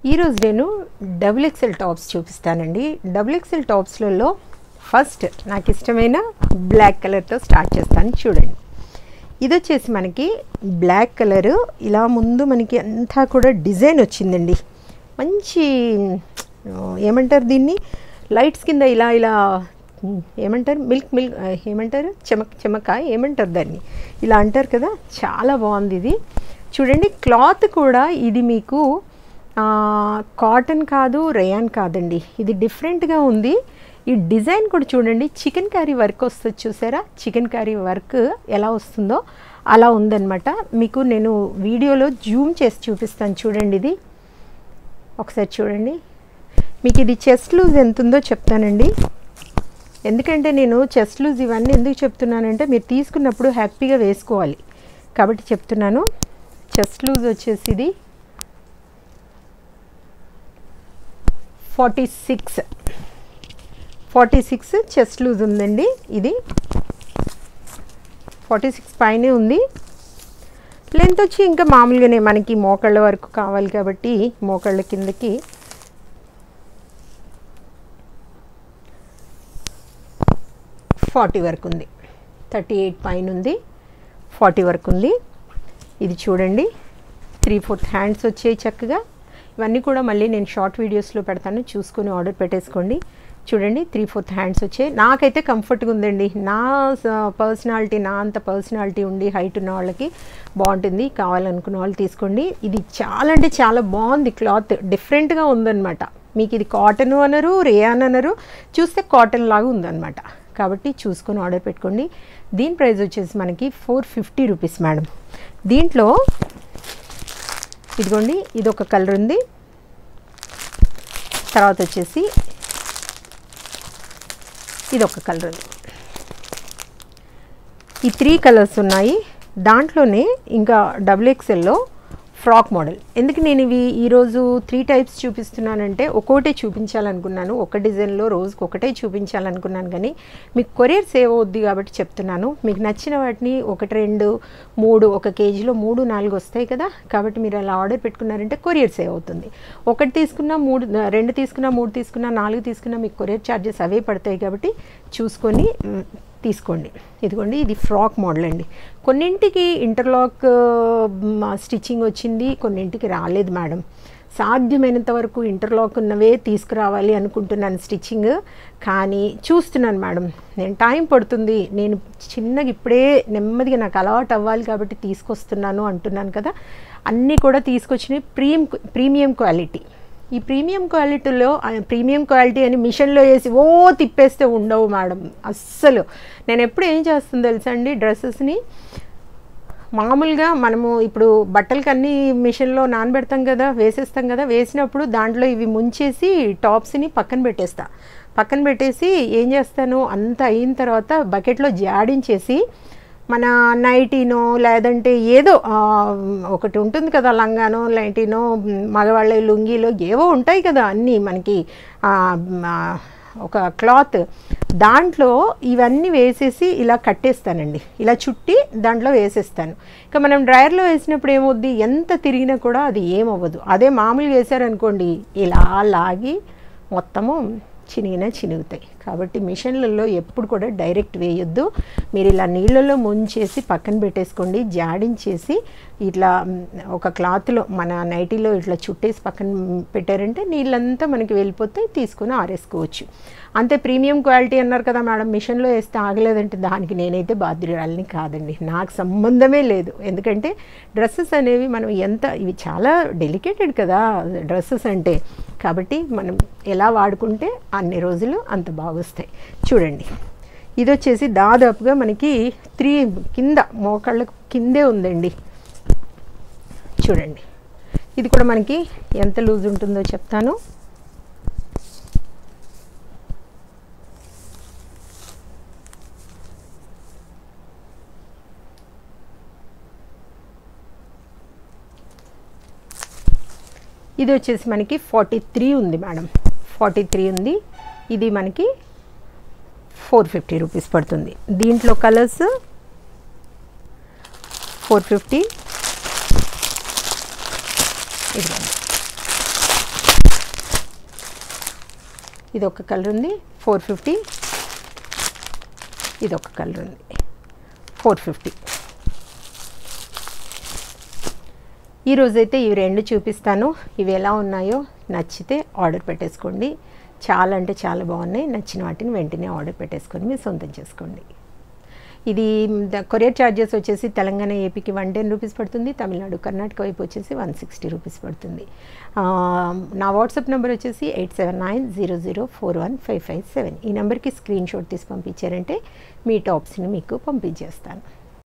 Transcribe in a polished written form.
ఈరోజు నేను double XL tops చూపిస్తానండి. డబుల్ ఎక్సెల్ టాప్స్లలో ఫస్ట్ నాకు ఇష్టమైన బ్లాక్ కలర్తో స్టార్ట్ చేస్తాను. చూడండి, ఇది వచ్చేసి మనకి బ్లాక్ కలరు. ఇలా ముందు మనకి అంతా కూడా డిజైన్ వచ్చిందండి. మంచి ఏమంటారు దీన్ని, లైట్స్ కింద ఇలా ఇలా ఏమంటారు, మిల్క్ ఏమంటారు, చెమక ఏమంటారు దాన్ని, ఇలా అంటారు కదా. చాలా బాగుంది ఇది. చూడండి, క్లాత్ కూడా ఇది మీకు కాటన్ కాదు, రేయాన్ కాదండి, ఇది డిఫరెంట్గా ఉంది. ఈ డిజైన్ కూడా చూడండి, చికెన్ కర్రీ వర్క్ వస్తుంది చూసారా, చికెన్ కర్రీ వర్క్ ఎలా వస్తుందో అలా ఉందన్నమాట. మీకు నేను వీడియోలో జూమ్ చేసి చూపిస్తాను. చూడండి, ఇది ఒకసారి చూడండి. మీకు ఇది చెస్ట్ లూజ్ ఎంత ఉందో చెప్తానండి. ఎందుకంటే నేను చెస్ట్ లూజ్ ఇవన్నీ ఎందుకు చెప్తున్నానంటే మీరు తీసుకున్నప్పుడు హ్యాపీగా వేసుకోవాలి కాబట్టి చెప్తున్నాను. చెస్ట్ లూజ్ వచ్చేసి ఇది 46 చెస్ట్ లూజ్ ఉందండి. ఇది 46 పైనే ఉంది. లెంత్ వచ్చి ఇంకా మామూలుగానే మనకి మోకాళ్ళ వరకు కావాలి కాబట్టి మోకాళ్ళ కిందకి 40 వరకు ఉంది. 38 పైన ఉంది, 40 వరకు ఉంది. ఇది చూడండి, 3/4 హ్యాండ్స్ వచ్చాయి చక్కగా. ఇవన్నీ కూడా మళ్ళీ నేను షార్ట్ వీడియోస్లో పెడతాను, చూసుకొని ఆర్డర్ పెట్టేసుకోండి. చూడండి, 3/4 హ్యాండ్స్ వచ్చాయి. నాకైతే కంఫర్ట్గా ఉందండి. నా పర్సనాలిటీ, నా అంత పర్సనాలిటీ ఉండి హైట్ ఉన్న వాళ్ళకి బాగుంటుంది. కావాలనుకున్న వాళ్ళు తీసుకోండి. ఇది చాలా అంటే చాలా బాగుంది. క్లాత్ డిఫరెంట్గా ఉందన్నమాట. మీకు ఇది కాటన్ అనరు, రేయాన్ అనరు, చూస్తే కాటన్ లాగా ఉందన్నమాట. కాబట్టి చూసుకొని ఆర్డర్ పెట్టుకోండి. దీని ప్రైస్ వచ్చేసి మనకి 450 రూపీస్ మేడం. దీంట్లో ఇదిగోండి, ఇది ఒక కలర్ ఉంది. తర్వాత వచ్చేసి ఇది ఒక కలర్ ఉంది. ఈ 3 కలర్స్ ఉన్నాయి. దాంట్లోనే ఇంకా డబుల్ ఎక్సెల్లో ఫ్రాక్ మోడల్. ఎందుకు నేను ఇవి ఈరోజు 3 టైప్స్ చూపిస్తున్నానంటే ఒక్కొక్కటే చూపించాలనుకున్నాను. ఒక డిజైన్లో రోజుకి ఒకటే చూపించాలనుకున్నాను, కానీ మీకు కొరియర్ సేవ్ అవుద్ది కాబట్టి చెప్తున్నాను. మీకు నచ్చిన వాటిని 1, 2, 3 ఒక కేజీలో 3, 4 వస్తాయి కదా. కాబట్టి మీరు అలా ఆర్డర్ పెట్టుకున్నారంటే కొరియర్ సేవ్ అవుతుంది. 1 తీసుకున్నా 3, 2 తీసుకున్నా 3 తీసుకున్నా 4 తీసుకున్నా మీకు కొరియర్ ఛార్జెస్ అవే పడతాయి. కాబట్టి చూసుకొని తీసుకోండి. ఇదిగోండి, ఇది ఫ్రాక్ మోడల్ అండి. కొన్నింటికి ఇంటర్లాక్ స్టిచ్చింగ్ వచ్చింది, కొన్నింటికి రాలేదు మేడం. సాధ్యమైనంత వరకు ఇంటర్లాక్ ఉన్నవే తీసుకురావాలి అనుకుంటున్నాను స్టిచ్చింగ్, కానీ చూస్తున్నాను మేడం. నేను టైం పడుతుంది, నేను చిన్నగా ఇప్పుడే నెమ్మదిగా నాకు అలవాటు అవ్వాలి కాబట్టి తీసుకొస్తున్నాను అంటున్నాను కదా. అన్నీ కూడా తీసుకొచ్చినవి ప్రీమియం క్వాలిటీ. ఈ ప్రీమియం క్వాలిటీలో ప్రీమియం క్వాలిటీ అని మిషన్లో వేసి తిప్పేస్తే ఉండవు మేడం అస్సలు. నేను ఎప్పుడు ఏం చేస్తుందో తెలుసా అండి, డ్రెస్సెస్ని మామూలుగా మనము ఇప్పుడు బట్టలకి అన్నీ మిషన్లో నానబెడతాం కదా, వేసేస్తాం కదా. వేసినప్పుడు దాంట్లో ఇవి ముంచేసి టాప్స్ని పక్కన పెట్టేసి ఏం చేస్తాను, అంత అయిన తర్వాత బకెట్లో జాడించేసి మన నైటీనో లేదంటే ఏదో ఒకటి ఉంటుంది కదా, లంగానో నైటీనో మగవాళ్ళ లుంగీలో ఏవో ఉంటాయి కదా అన్నీ మనకి, ఒక క్లాత్ దాంట్లో ఇవన్నీ వేసేసి ఇలా కట్టేస్తానండి. ఇలా చుట్టి దాంట్లో వేసేస్తాను. ఇక మనం డ్రైయర్లో వేసినప్పుడు ఏమవుద్ది, ఎంత తిరిగినా కూడా అది ఏమవ్వదు. అదే మామూలుగా వేసారనుకోండి, ఇలా లాగి మొత్తము చినుగుతాయి. కాబట్టి మిషన్లలో ఎప్పుడు కూడా డైరెక్ట్ వేయొద్దు. మీరు ఇలా నీళ్ళలో ముంచేసి పక్కన పెట్టేసుకోండి. జాడించేసి ఇట్లా ఒక క్లాత్లో మన నైటీలో ఇట్లా చుట్టేసి పక్కన పెట్టారంటే నీళ్ళంతా మనకి వెళ్ళిపోతే తీసుకొని ఆరేసుకోవచ్చు. అంతే. ప్రీమియం క్వాలిటీ అన్నారు కదా మేడం, మిషన్లో వేస్తే ఆగలేదంటే దానికి నేనైతే బాధ్యురాలని కాదండి, నాకు సంబంధమే లేదు. ఎందుకంటే డ్రెస్సెస్ అనేవి మనం ఇవి చాలా డెలికేటెడ్ కదా డ్రెస్సెస్ అంటే. కాబట్టి మనం ఎలా వాడుకుంటే అన్ని రోజులు అంత బాగొస్తాయి. చూడండి, ఇది వచ్చేసి దాదాపుగా మనకి 3 కింద మోకాళ్ళకు కిందే ఉందండి. చూడండి, ఇది కూడా మనకి ఎంత లూజ్ ఉంటుందో చెప్తాను. ఇది వచ్చేసి మనకి 43 ఉంది మేడం, 43 ఉంది. ఇది మనకి 450 రూపీస్ పడుతుంది. దీంట్లో కలర్స్ 450, ఇది ఒక కలర్ ఉంది 450, ఇది ఒక కలర్ ఉంది 450. ఈరోజైతే ఇవి రెండు చూపిస్తాను. ఇవి ఎలా ఉన్నాయో నచ్చితే ఆర్డర్ పెట్టేసుకోండి. చాలా అంటే చాలా బాగున్నాయి. నచ్చిన వాటిని వెంటనే ఆర్డర్ పెట్టేసుకొని మీరు సొంతం చేసుకోండి. ఇది కొరియర్ ఛార్జెస్ వచ్చేసి తెలంగాణ ఏపీకి 110 రూపీస్ పడుతుంది, తమిళనాడు కర్ణాటక వైపు వచ్చేసి 160 రూపీస్ పడుతుంది. నా వాట్సాప్ నెంబర్ వచ్చేసి 8790041557. ఈ నెంబర్కి స్క్రీన్ షాట్ తీసి పంపించారంటే మీ టాప్స్ని మీకు పంపించేస్తాను.